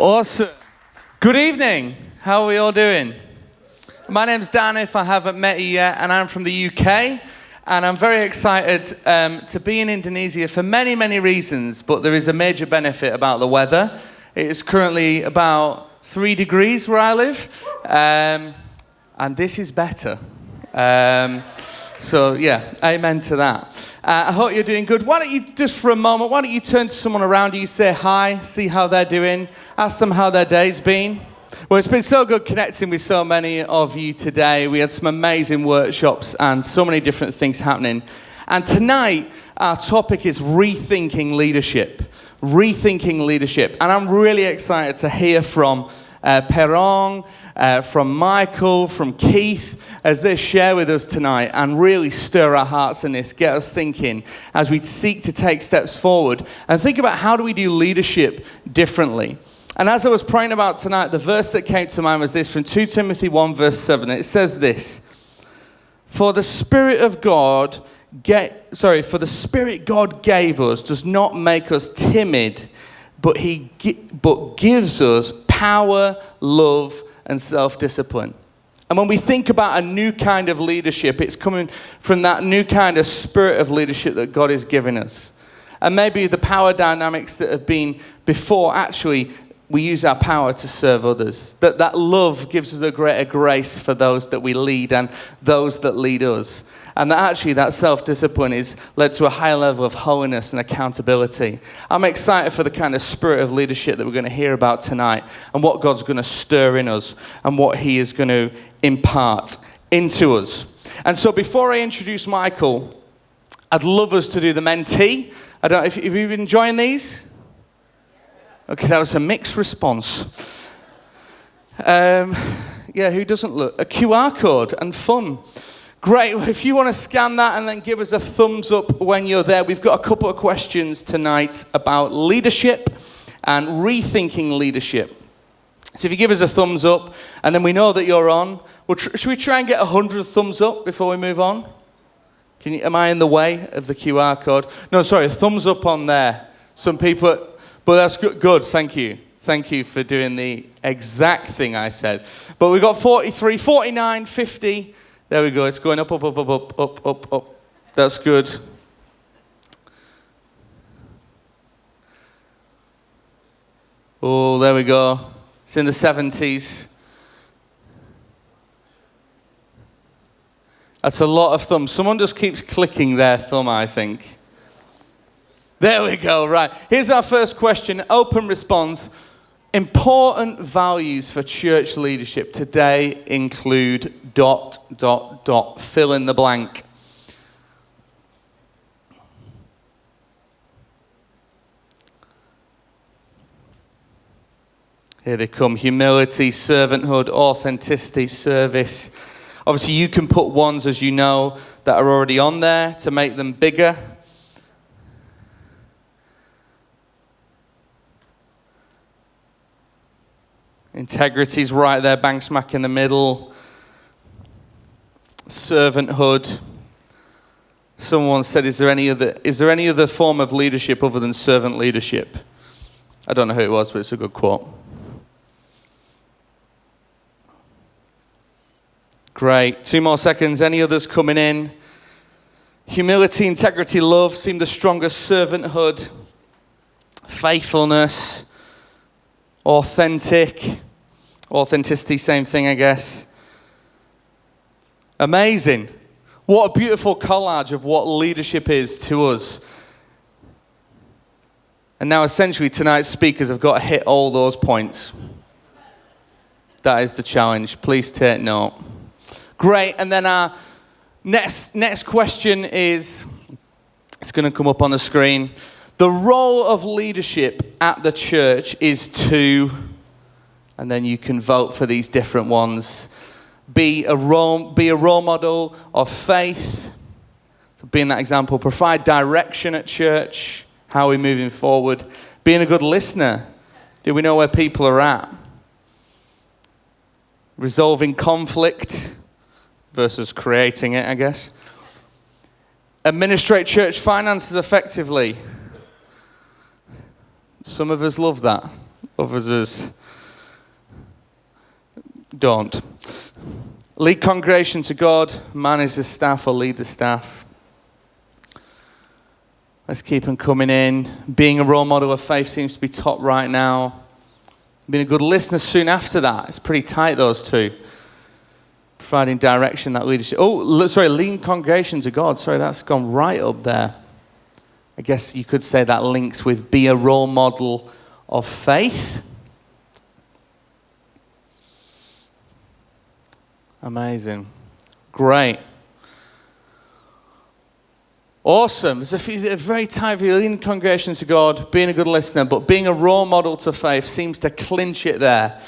Awesome. Good evening. How are we all doing? My name's Dan, if I haven't met you yet, and I'm from the UK. And I'm very excited to be in Indonesia for many, many reasons, but there is a major benefit about the weather. It is currently about 3 degrees where I live, and this is better. So yeah, amen to that. I hope you're doing good. Why don't you, just for a moment, why don't you turn to someone around you, say hi, see how they're doing, ask them how their day's been. Well, it's been so good connecting with so many of you today. We had some amazing workshops and so many different things happening. And tonight, our topic is rethinking leadership. Rethinking leadership. And I'm really excited to hear from Perong, from Michael, from Keith, as they share with us tonight and really stir our hearts in this, get us thinking as we seek to take steps forward and think about how do we do leadership differently. And as I was praying about tonight, the verse that came to mind was this from 2 Timothy 1 verse 7. It says this, for the Spirit God gave us does not make us timid, but gives us power, love, and self-discipline. And when we think about a new kind of leadership, it's coming from that new kind of spirit of leadership that God is giving us. And maybe the power dynamics that have been before, actually, we use our power to serve others. That love gives us a greater grace for those that we lead and those that lead us. And that actually that self-discipline is led to a higher level of holiness and accountability. I'm excited for the kind of spirit of leadership that we're going to hear about tonight and what God's going to stir in us and what he is going to impart into us. And so before I introduce Michael, I'd love us to do the mentee. I don't know if you've been enjoying these? Okay, that was a mixed response. Yeah, who doesn't look? A QR code and fun. Great. Well, if you want to scan that and then give us a thumbs up when you're there, we've got a couple of questions tonight about leadership and rethinking leadership. So if you give us a thumbs up and then we know that you're on, should we try and get 100 thumbs up before we move on? Am I in the way of the QR code? No, sorry, thumbs up on there. Some people, but that's good. Thank you. Thank you for doing the exact thing I said. But we've got 43, 49, 50. There we go. It's going up, up, up, up, up, up, up, up. That's good. Oh, there we go. It's in the 70s. That's a lot of thumbs. Someone just keeps clicking their thumb, I think. There we go. Right. Here's our first question. Open response. Important values for church leadership today include ... Fill in the blank. Here they come. Humility, servanthood, authenticity, service. Obviously, you can put ones, as you know, that are already on there to make them bigger. Integrity's right there, bang smack in the middle. Servanthood. Someone said, is there any other form of leadership other than servant leadership? I don't know who it was, but it's a good quote. Great. 2 more seconds. Any others coming in? Humility, integrity, love seem the strongest. Servanthood, faithfulness, authenticity, same thing, I guess. Amazing. What a beautiful collage of what leadership is to us. And now essentially tonight's speakers have got to hit all those points. That is the challenge. Please take note. Great. And then our next question is, it's going to come up on the screen. The role of leadership at the church is to, and then you can vote for these different ones. Be a role model of faith. So being that example, provide direction at church. How are we moving forward? Being a good listener. Do we know where people are at? Resolving conflict versus creating it, I guess. Administrate church finances effectively. Some of us love that. Others don't. Lead congregation to God, manage the staff or lead the staff. Let's keep them coming in. Being a role model of faith seems to be top right now. Being a good listener soon after that. It's pretty tight, those two. Providing direction, that leadership. Oh, sorry, leading congregation to God. Sorry, that's gone right up there. I guess you could say that links with be a role model of faith. Amazing. Great. Awesome. There's a very tight view. Leading congregation to God, being a good listener, but being a role model to faith seems to clinch it there.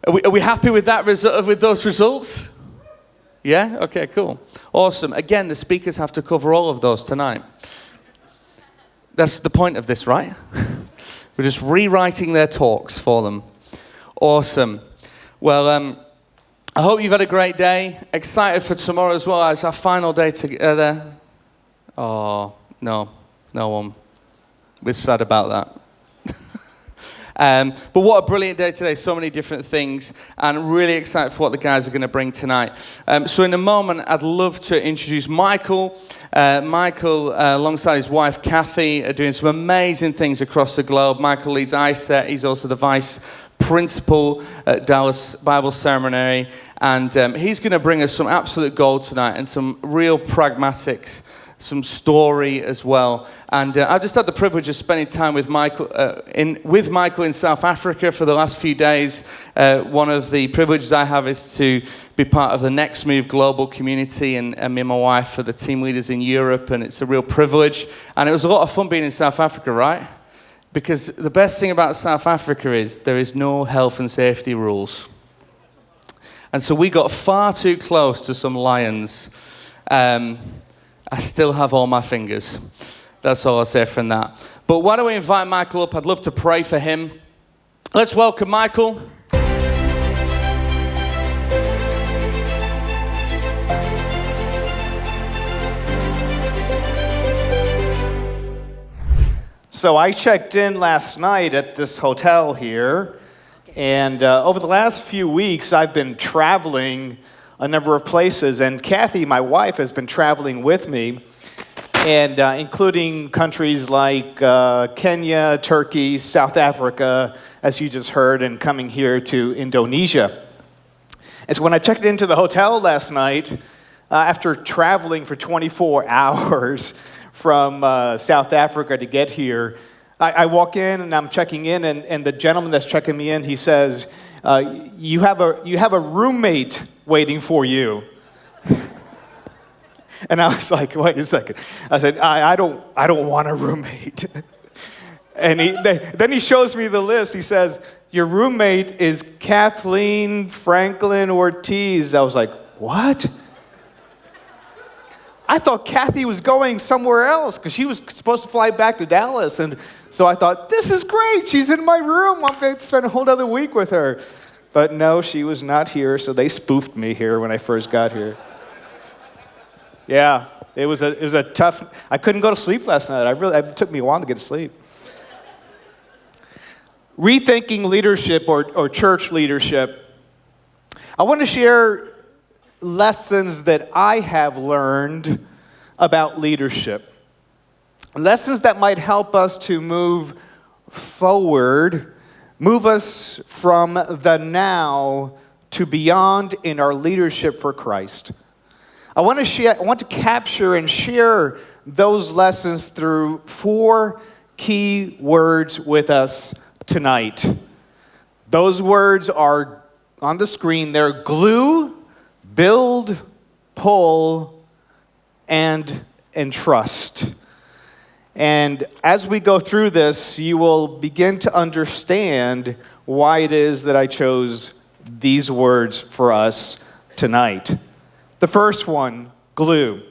Are we happy with that with those results? Yeah? Okay, cool. Awesome. Again, the speakers have to cover all of those tonight. That's the point of this, right? We're just rewriting their talks for them. Awesome. Well, I hope you've had a great day. Excited for tomorrow as well. It's our final day together. Oh, no one. We're sad about that. But what a brilliant day today. So many different things. And really excited for what the guys are going to bring tonight. So in a moment, I'd love to introduce Michael. Michael, alongside his wife, Kathy, are doing some amazing things across the globe. Michael leads ISET. He's also the vice principal at Dallas Bible Seminary. And he's going to bring us some absolute gold tonight and some real pragmatics. Some story as well. And I've just had the privilege of spending time with Michael in South Africa for the last few days. One of the privileges I have is to be part of the Next Move global community, and me and my wife are the team leaders in Europe, and it's a real privilege. And it was a lot of fun being in South Africa, right? Because the best thing about South Africa is there is no health and safety rules. And so we got far too close to some lions. I still have all my fingers. That's all I'll say from that. But why don't we invite Michael up? I'd love to pray for him. Let's welcome Michael. So I checked in last night at this hotel here, and over the last few weeks, I've been traveling a number of places, and Kathy, my wife, has been traveling with me, and including countries like Kenya, Turkey, South Africa, as you just heard, and coming here to Indonesia. And so when I checked into the hotel last night, after traveling for 24 hours from South Africa to get here, I walk in and I'm checking in, and the gentleman that's checking me in, he says, you have a roommate waiting for you. And I was like, wait a second. I said, I don't want a roommate. And then he shows me the list. He says, your roommate is Kathleen Franklin Ortiz. I was like, what? I thought Kathy was going somewhere else because she was supposed to fly back to Dallas. And so I thought, this is great. She's in my room. I'm going to spend a whole other week with her. But no, she was not here, so they spoofed me here when I first got here. Yeah, it was a tough. I couldn't go to sleep last night. It took me a while to get to sleep. Rethinking leadership or church leadership. I want to share lessons that I have learned about leadership. Lessons that might help us to move forward, move us from the now to beyond in our leadership for Christ. I want to capture and share those lessons through 4 key words with us tonight. Those words are on the screen. They're glue, build, pull, and entrust. And as we go through this, you will begin to understand why it is that I chose these words for us tonight. The first one, glue.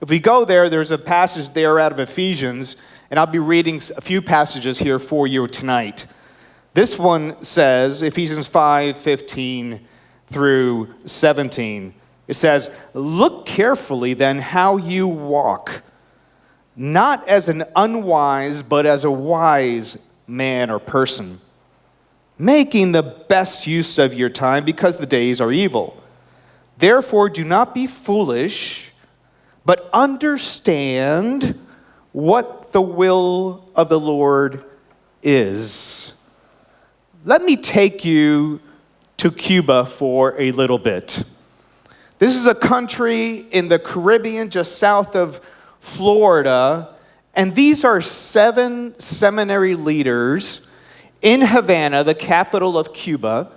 If we go there, there's a passage there out of Ephesians, and I'll be reading a few passages here for you tonight. This one says, Ephesians 5:15 through 17. It says, look carefully then how you walk, not as an unwise, but as a wise man or person, making the best use of your time because the days are evil. Therefore, do not be foolish, but understand what the will of the Lord is. Let me take you to Cuba for a little bit. This is a country in the Caribbean just south of Florida, and these are 7 seminary leaders in Havana, the capital of Cuba.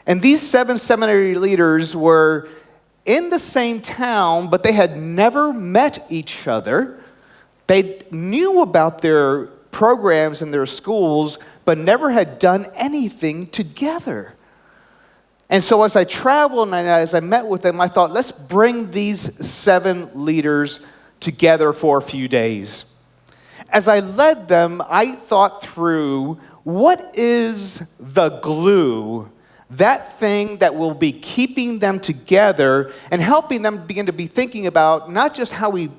And these 7 seminary leaders were in the same town, but they had never met each other. They knew about their programs in their schools, but never had done anything together. And so as I traveled and as I met with them, I thought, let's bring these 7 leaders together for a few days. As I led them, I thought through, what is the glue, that thing that will be keeping them together and helping them begin to be thinking about not just how we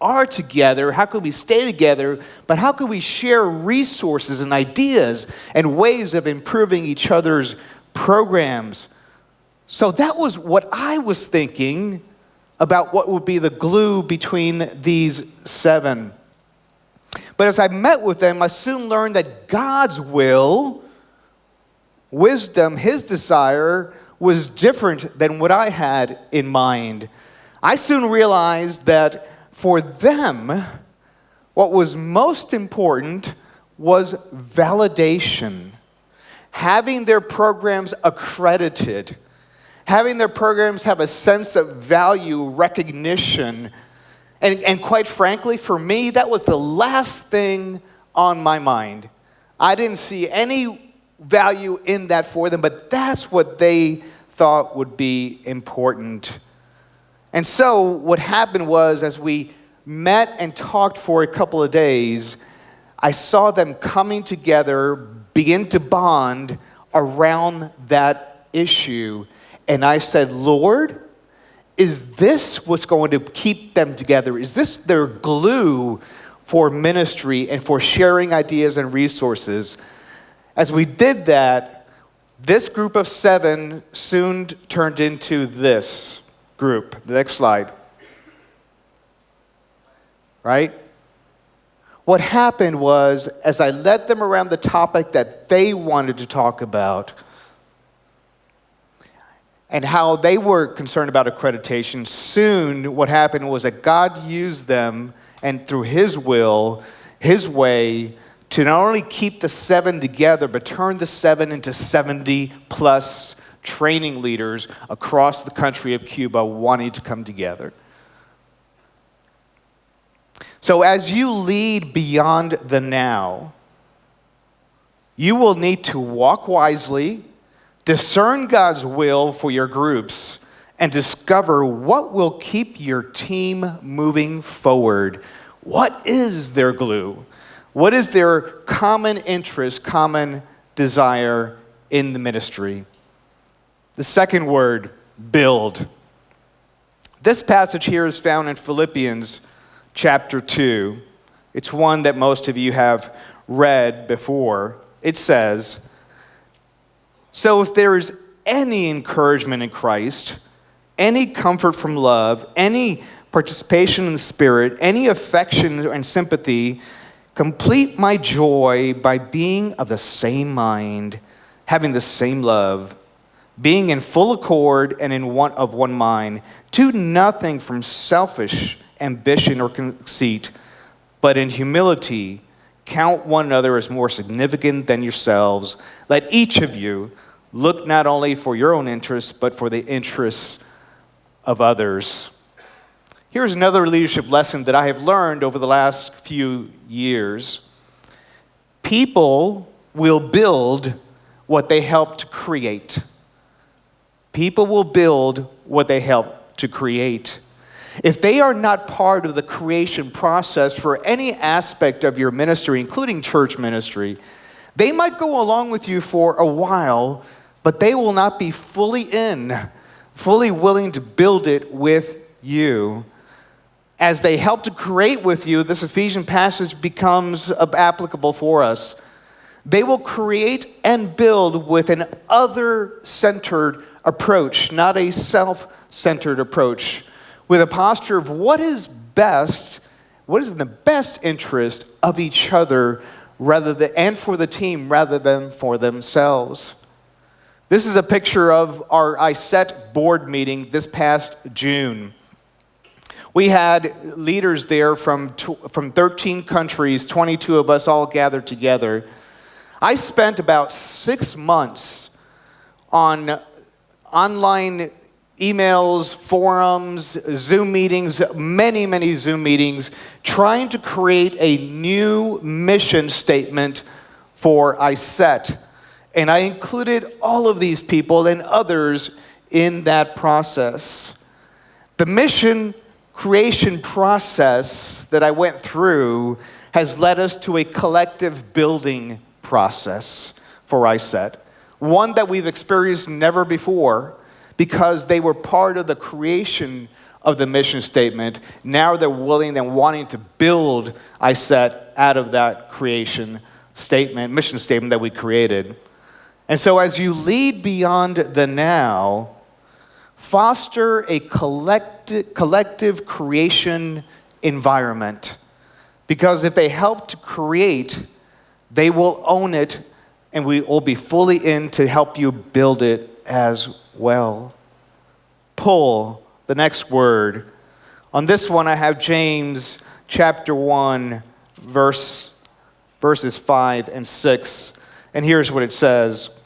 are together, how can we stay together, but how can we share resources and ideas and ways of improving each other's programs. So that was what I was thinking about what would be the glue between these 7. But as I met with them, I soon learned that God's will, wisdom, his desire, was different than what I had in mind. I soon realized that for them, what was most important was validation. Having their programs accredited, having their programs have a sense of value, recognition. And quite frankly, for me, that was the last thing on my mind. I didn't see any value in that for them, but that's what they thought would be important. And so what happened was, as we met and talked for a couple of days, I saw them coming together, begin to bond around that issue. And I said, Lord, is this what's going to keep them together? Is this their glue for ministry and for sharing ideas and resources? As we did that, this group of 7 soon turned into this group. The next slide. Right? What happened was, as I led them around the topic that they wanted to talk about, and how they were concerned about accreditation, soon what happened was that God used them, and through his will, his way, to not only keep the 7 together, but turn the 7 into 70 plus training leaders across the country of Cuba wanting to come together. So as you lead beyond the now, you will need to walk wisely, discern God's will for your groups, and discover what will keep your team moving forward. What is their glue? What is their common interest, common desire in the ministry? The second word, build. This passage here is found in Philippians chapter 2. It's one that most of you have read before. It says, so if there is any encouragement in Christ, any comfort from love, any participation in the Spirit, any affection and sympathy, complete my joy by being of the same mind, having the same love, being in full accord and in one mind. Do nothing from selfish ambition or conceit, but in humility count one another as more significant than yourselves. Let each of you look not only for your own interests, but for the interests of others. Here's another leadership lesson that I have learned over the last few years. People will build what they help to create. People will build what they help to create. If they are not part of the creation process for any aspect of your ministry, including church ministry, they might go along with you for a while, but they will not be fully willing to build it with you. As they help to create with you, this Ephesian passage becomes applicable for us. They will create and build with an other-centered approach, not a self-centered approach, with a posture of what is in the best interest of each other and for the team rather than for themselves. This is a picture of our ISET board meeting this past June. We had leaders there from 13 countries, 22 of us all gathered together. I spent about 6 months on online emails, forums, Zoom meetings, many Zoom meetings, trying to create a new mission statement for ISET. And I included all of these people and others in that process. The mission creation process that I went through has led us to a collective building process for ISET, one that we've experienced never before because they were part of the creation of the mission statement. Now they're willing and wanting to build ISET out of that mission statement that we created. And so as you lead beyond the now, foster a collective creation environment. Because if they help to create, they will own it, and we will be fully in to help you build it as well. Pull, the next word. On this one, I have James chapter 1, verses 5 and 6. And here's what it says.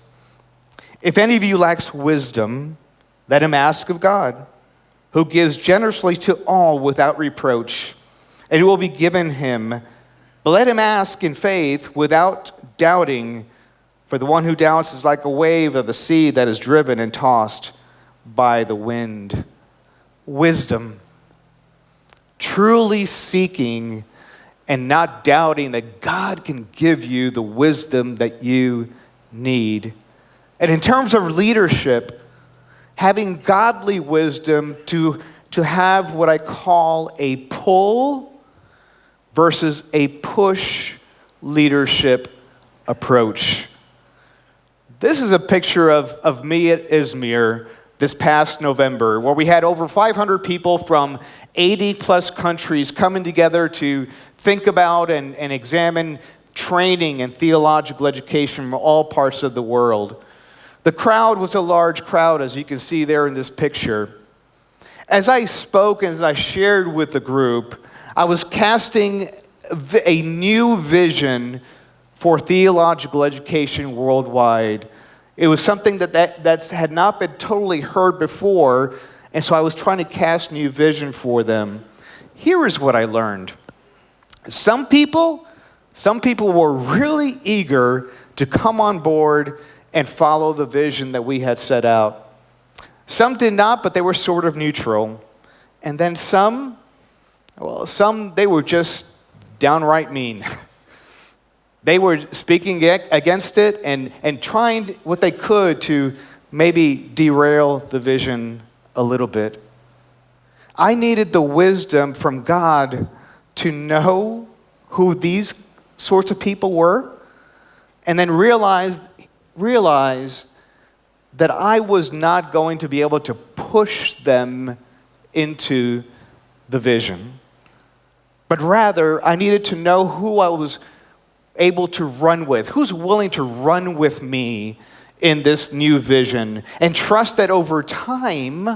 If any of you lacks wisdom, let him ask of God, who gives generously to all without reproach, and it will be given him. But let him ask in faith without doubting, for the one who doubts is like a wave of the sea that is driven and tossed by the wind. Wisdom. Truly seeking and not doubting that God can give you the wisdom that you need. And in terms of leadership, having godly wisdom to have what I call a pull versus a push leadership approach. This is a picture of me at Izmir this past November, where we had over 500 people from 80 plus countries coming together to think about and examine training and theological education from all parts of the world. The crowd was a large crowd, as you can see there in this picture. As I spoke and as I shared with the group, I was casting a new vision for theological education worldwide. It was something that had not been totally heard before, and so I was trying to cast new vision for them. Here is what I learned. Some people were really eager to come on board and follow the vision that we had set out. Some did not, but they were sort of neutral. And then some, they were just downright mean. They were speaking against it and trying what they could to maybe derail the vision a little bit. I needed the wisdom from God to know who these sorts of people were, and then realize that I was not going to be able to push them into the vision. But rather, I needed to know who I was able to run with, who's willing to run with me in this new vision, and trust that over time,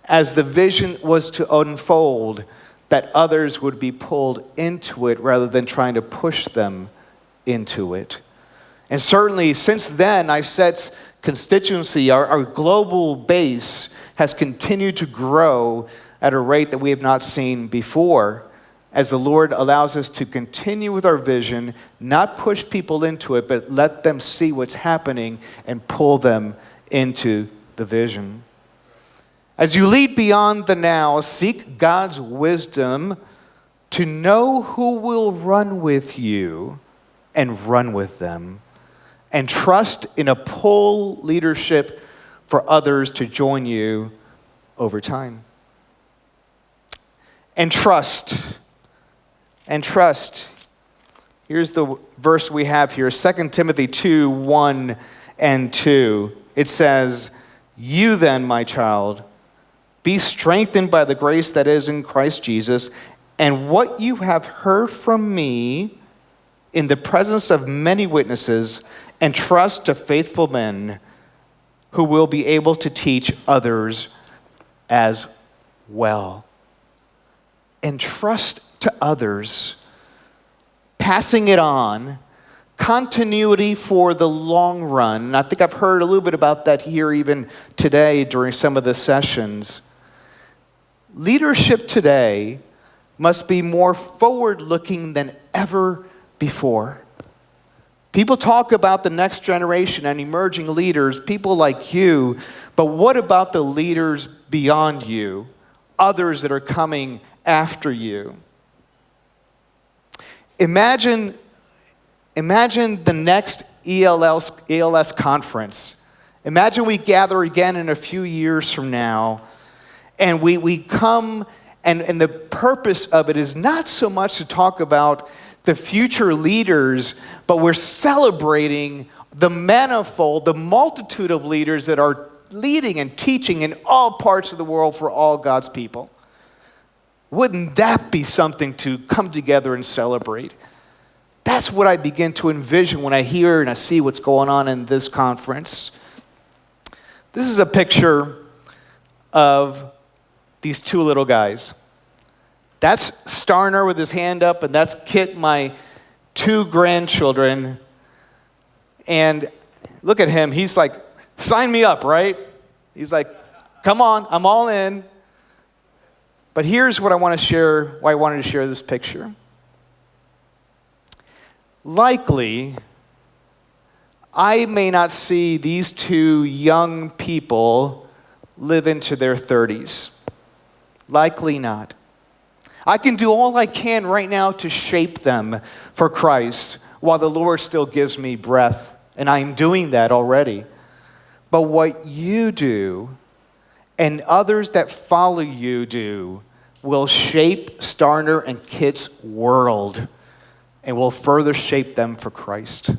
as the vision was to unfold, that others would be pulled into it rather than trying to push them into it. And certainly since then, ISET's constituency, our global base, has continued to grow at a rate that we have not seen before, as the Lord allows us to continue with our vision, not push people into it, but let them see what's happening and pull them into the vision. As you lead beyond the now, seek God's wisdom to know who will run with you and run with them, and trust in a pull leadership for others to join you over time. And trust. Here's the verse we have here, 2 Timothy 2, 1 and 2. It says, "You then, my child, be strengthened by the grace that is in Christ Jesus, and what you have heard from me in the presence of many witnesses, entrust to faithful men who will be able to teach others as well." Entrust to others, passing it on, continuity for the long run. And I think I've heard a little bit about that here even today during some of the sessions. Leadership today must be more forward-looking than ever before. People talk about the next generation and emerging leaders, people like you, but what about the leaders beyond you, others that are coming after you? Imagine the next ELS conference. Imagine we gather again in a few years from now, and we come, and the purpose of it is not so much to talk about the future leaders, but we're celebrating the manifold, the multitude of leaders that are leading and teaching in all parts of the world for all God's people. Wouldn't that be something to come together and celebrate? That's what I begin to envision when I hear and I see what's going on in this conference. This is a picture of these two little guys. That's Starner with his hand up, and that's Kit, my two grandchildren. And look at him. He's like, sign me up, right? He's like, come on, I'm all in. But here's what I want to share, why I wanted to share this picture. Likely, I may not see these two young people live into their 30s. Likely not. I can do all I can right now to shape them for Christ while the Lord still gives me breath, and I'm doing that already. But what you do and others that follow you do will shape Starner and Kit's world and will further shape them for Christ.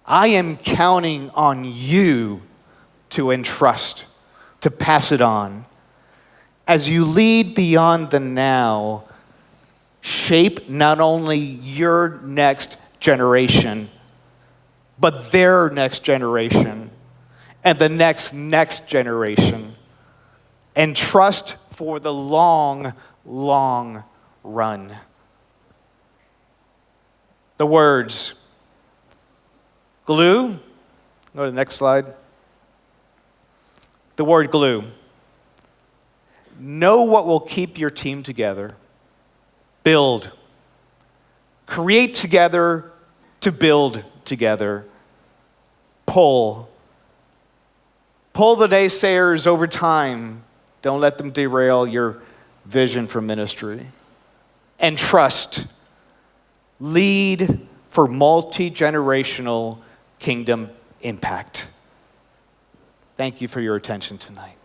I am counting on you to entrust, to pass it on. As you lead beyond the now, shape not only your next generation, but their next generation and the next generation. And trust for the long, long run. The words, glue. Go to the next slide. The word glue. Know what will keep your team together. Build. Create together to build together. Pull. Pull the naysayers over time. Don't let them derail your vision for ministry. And trust. Lead for multi-generational kingdom impact. Thank you for your attention tonight.